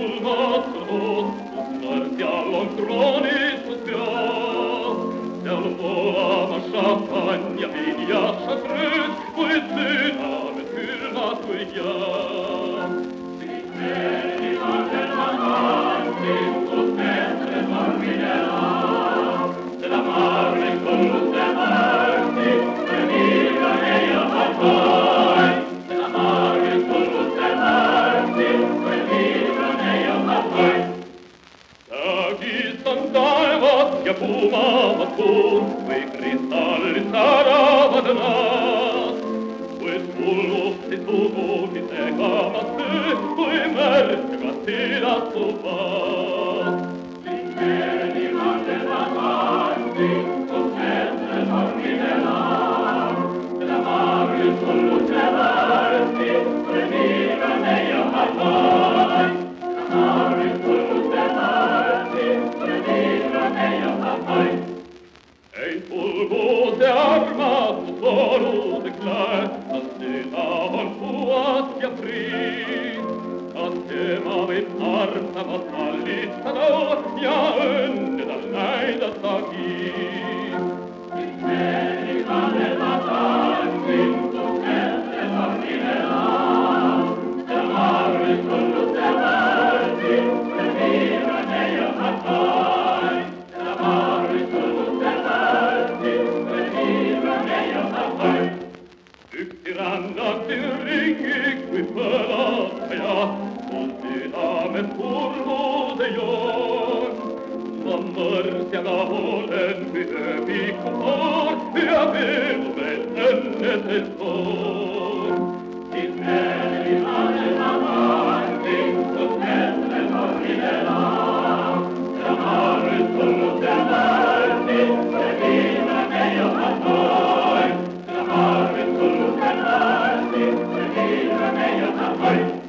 sul nostro usarsi all'ontroni su spiaz, se al vola champagne viniaccia fred, poi cena med fyllna tuja. Ja fumavat kuun, kui kristallit saaravat naas. Kuis hullusti suvusi sekamat tyy, kui märkät sidassu vaas. Liikkeeni kannetaan kansi, kun ennen harmitellaan. Tätä maarys hullut se värsi, kun viikan ei ole vain. Tätä maarys hullut se värsi, kun viikan ei ole vain. Ei fulvo se armastus volude klär, att döda var puas ja fri. Att tema vid armsamat allitsador, ja underda näida sagi. Mitteni kannella tansin, kun ennen harmitellaan. Ja marris hullut se värsi, kun viikan ei ole vain. Ja marris hullut se värsi, kun viikan ei ole vain. Yksi rannaksi ringi, kui pelastaja, kun sydämen purmuute joon. Mammarsjana olen pyöpikko on, ja pilven enneten on. Mitteni kannetaan kansi, kun ennen harmitellaan. Ja marris hullut se värsi, kun viikan ei ole vain. Ja marris hullut se värsi, kun viikan ei ole vain.